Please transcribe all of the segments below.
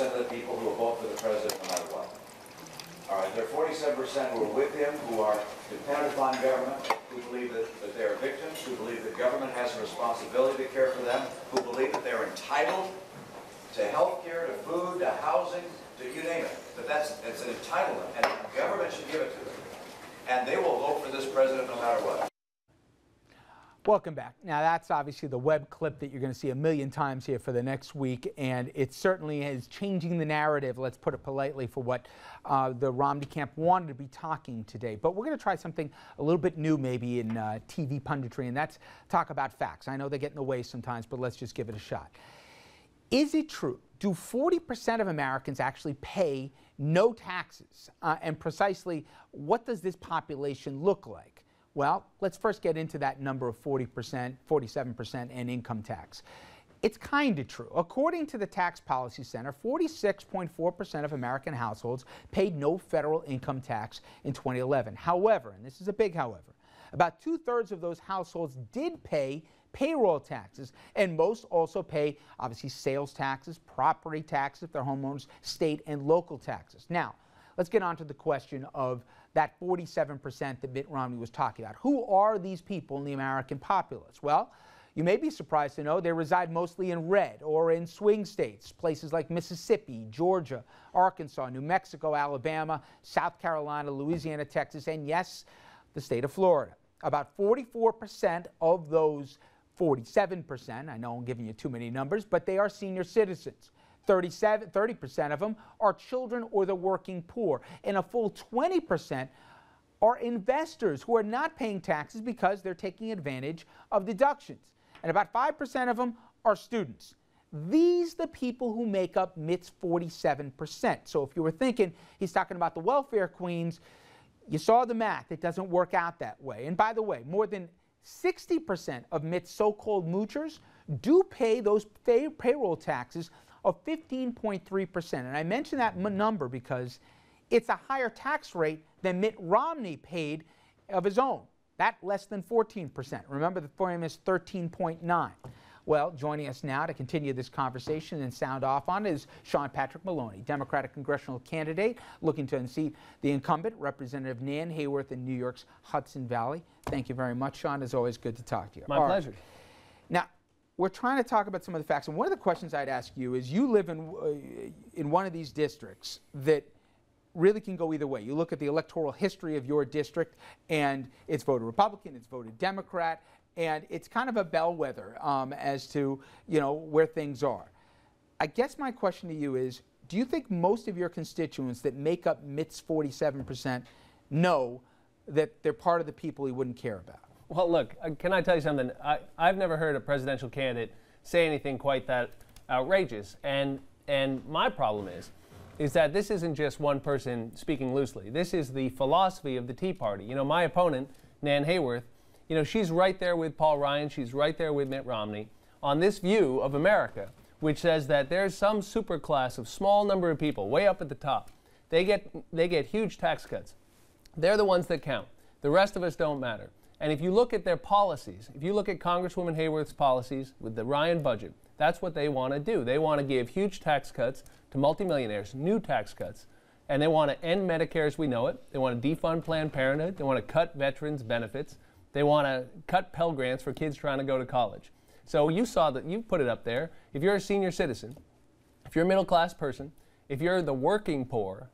of the people who will vote for the president no matter what. All right, there are 47% who are with him, who are dependent upon government, who believe that they are victims, who believe that government has a responsibility to care for them, who believe that they're entitled to health care, to food, to housing, to you name it. But it's an entitlement, and government should give it to them. And they will vote for this president no matter what. Welcome back. Now that's obviously the web clip that you're going to see a million times here for the next week, and it certainly is changing the narrative, let's put it politely, for what the Romney camp wanted to be talking today. But we're going to try something a little bit new maybe in TV punditry, and that's talk about facts. I know they get in the way sometimes, but let's just give it a shot. Is it true? Do 40% of Americans actually pay no taxes? And precisely, what does this population look like? Well, let's first get into that number of 40%, 47% and income tax. It's kind of true. According to the Tax Policy Center, 46.4% of American households paid no federal income tax in 2011. However, and this is a big however, about 2/3 of those households did pay payroll taxes, and most also pay, obviously, sales taxes, property taxes if they're homeowners, state and local taxes. Now, let's get on to the question of that 47% that Mitt Romney was talking about. Who are these people in the American populace? Well, you may be surprised to know they reside mostly in red or in swing states, places like Mississippi, Georgia, Arkansas, New Mexico, Alabama, South Carolina, Louisiana, Texas, and yes, the state of Florida. About 44% of those 47%, I know I'm giving you too many numbers, but they are senior citizens. 30% of them are children or the working poor, and a full 20% are investors who are not paying taxes because they're taking advantage of deductions. And about 5% of them are students. These the people who make up Mitt's 47%. So if you were thinking he's talking about the welfare queens, you saw the math. It doesn't work out that way. And by the way, more than 60% of Mitt's so-called moochers do pay those payroll taxes of 15.3%. And I mention that number because it's a higher tax rate than Mitt Romney paid of his own. That less than 14%. Remember, the famous 13.9. Well, joining us now to continue this conversation and sound off on it is Sean Patrick Maloney, Democratic congressional candidate looking to unseat the incumbent, Representative Nan Hayworth in New York's Hudson Valley. Thank you very much, Sean. It's always good to talk to you. My pleasure. Now, we're trying to talk about some of the facts, and one of the questions I'd ask you is you live in one of these districts that really can go either way. You look at the electoral history of your district, and it's voted Republican, it's voted Democrat, and it's kind of a bellwether as to, you know, where things are. I guess my question to you is, do you think most of your constituents that make up Mitt's 47% know that they're part of the people he wouldn't care about? Well, look, can I tell you something? I've never heard a presidential candidate say anything quite that outrageous. And my problem is that this isn't just one person speaking loosely. This is the philosophy of the Tea Party. You know, my opponent, Nan Hayworth, you know, she's right there with Paul Ryan, she's right there with Mitt Romney on this view of America, which says that there's some superclass of small number of people way up at the top. They get huge tax cuts. They're the ones that count. The rest of us don't matter. And if you look at their policies, if you look at Congresswoman Hayworth's policies with the Ryan budget, that's what they want to do. They want to give huge tax cuts to multimillionaires, new tax cuts. And they want to end Medicare as we know it. They want to defund Planned Parenthood. They want to cut veterans' benefits. They want to cut Pell Grants for kids trying to go to college. So you saw that, you put it up there. If you're a senior citizen, if you're a middle-class person, if you're the working poor,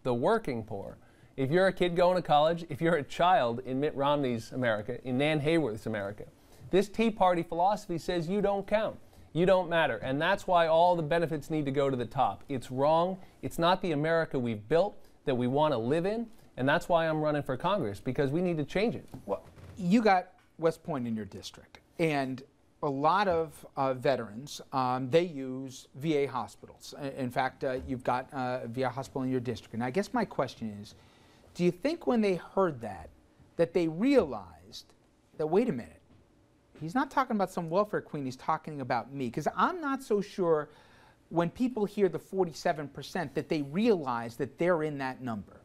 if you're a kid going to college, if you're a child in Mitt Romney's America, in Nan Hayworth's America, this Tea Party philosophy says you don't count. You don't matter. And that's why all the benefits need to go to the top. It's wrong. It's not the America we've built that we want to live in. And that's why I'm running for Congress, because we need to change it. Well, you got West Point in your district. And a lot of veterans, they use VA hospitals. In fact, you've got a VA hospital in your district. And I guess my question is, do you think when they heard that they realized that, wait a minute, he's not talking about some welfare queen, he's talking about me? Because I'm not so sure when people hear the 47% that they realize that they're in that number.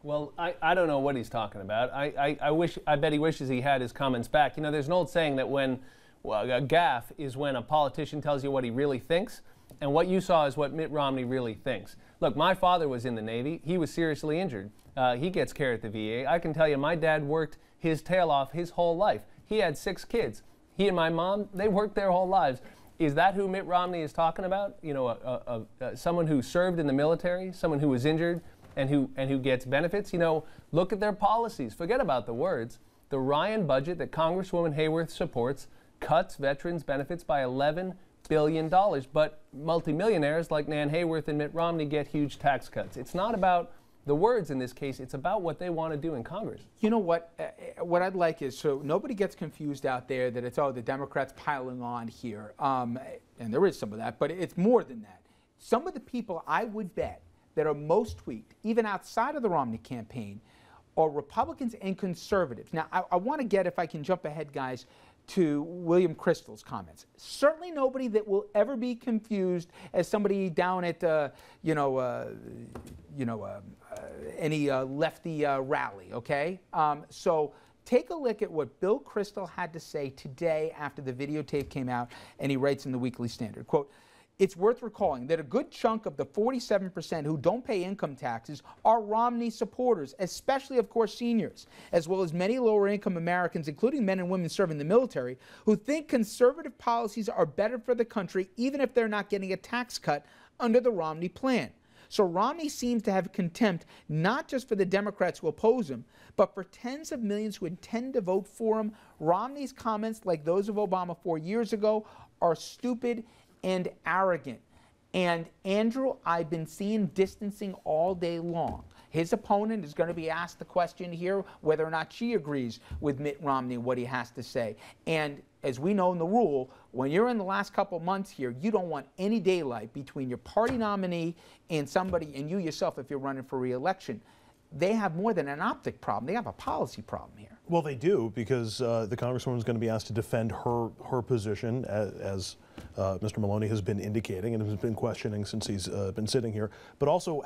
Well, I don't know what he's talking about. I bet he wishes he had his comments back. You know, there's an old saying that when a gaffe is when a politician tells you what he really thinks, and what you saw is what Mitt Romney really thinks. Look, my father was in the Navy. He was seriously injured. He gets care at the VA. I can tell you, my dad worked his tail off his whole life. He had 6 kids. He and my mom, they worked their whole lives. Is that who Mitt Romney is talking about? You know, someone who served in the military, someone who was injured, and who gets benefits? You know, look at their policies. Forget about the words. The Ryan budget that Congresswoman Hayworth supports cuts veterans' benefits by $11 billion, but multimillionaires like Nan Hayworth and Mitt Romney get huge tax cuts. It's not about the words in this case, it's about what they want to do in Congress. You know what I'd like is, so nobody gets confused out there that it's, oh, the Democrats piling on here. And there is some of that, but it's more than that. Some of the people I would bet that are most tweaked, even outside of the Romney campaign, are Republicans and conservatives. Now, I want to get, if I can jump ahead, guys, to William Kristol's comments. Certainly nobody that will ever be confused as somebody down at, any lefty rally, okay? So take a look at what Bill Kristol had to say today after the videotape came out, and he writes in the Weekly Standard, quote, "It's worth recalling that a good chunk of the 47% who don't pay income taxes are Romney supporters, especially, of course, seniors, as well as many lower-income Americans, including men and women serving the military, who think conservative policies are better for the country, even if they're not getting a tax cut under the Romney plan." So Romney seems to have contempt not just for the Democrats who oppose him, but for tens of millions who intend to vote for him. Romney's comments, like those of Obama 4 years ago, are stupid and arrogant. And Andrew, I've been seeing distancing all day long. His opponent is going to be asked the question here whether or not she agrees with Mitt Romney, what he has to say. And as we know in the rule, when you're in the last couple months here, you don't want any daylight between your party nominee and somebody, and you yourself if you're running for re-election. They have more than an optic problem. They have a policy problem here. Well, they do, because the Congresswoman is going to be asked to defend her position, as Mr. Maloney has been indicating and has been questioning since he's been sitting here, but also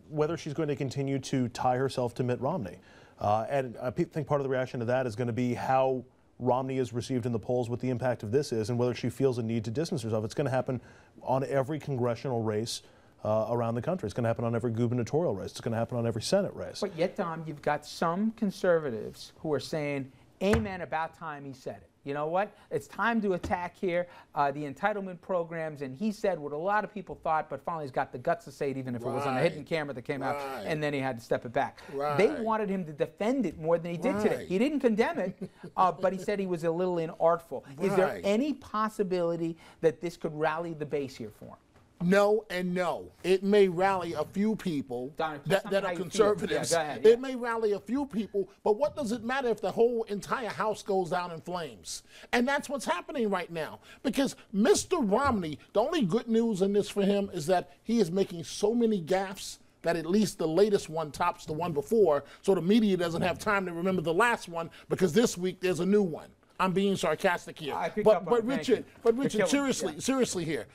whether she's going to continue to tie herself to Mitt Romney. And I think part of the reaction to that is going to be how Romney is received in the polls, what the impact of this is, and whether she feels a need to distance herself. It's going to happen on every congressional race around the country. It's going to happen on every gubernatorial race. It's going to happen on every Senate race. But yet, Dom, you've got some conservatives who are saying, amen, about time he said it. You know what? It's time to attack here the entitlement programs, and he said what a lot of people thought, but finally he's got the guts to say it, even if it was on a hidden camera that came out, and then he had to step it back. They wanted him to defend it more than he did today. He didn't condemn it, but he said he was a little inartful. Is there any possibility that this could rally the base here for him? No and no. It may rally a few people that are conservatives. It may rally a few people, but what does it matter if the whole entire house goes down in flames? And that's what's happening right now. Because Mr. Romney, the only good news in this for him is that he is making so many gaffes that at least the latest one tops the one before, so the media doesn't have time to remember the last one, because this week there's a new one. I'm being sarcastic here. But Richard, seriously here.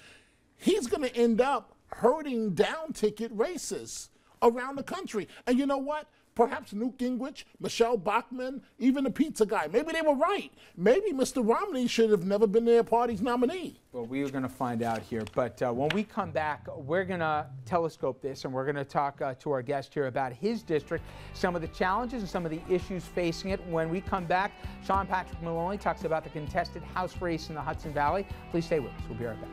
He's going to end up hurting down-ticket races around the country. And you know what? Perhaps Newt Gingrich, Michelle Bachmann, even the pizza guy, maybe they were right. Maybe Mr. Romney should have never been their party's nominee. Well, we are going to find out here. But when we come back, we're going to telescope this, and we're going to talk to our guest here about his district, some of the challenges and some of the issues facing it. When we come back, Sean Patrick Maloney talks about the contested House race in the Hudson Valley. Please stay with us. We'll be right back.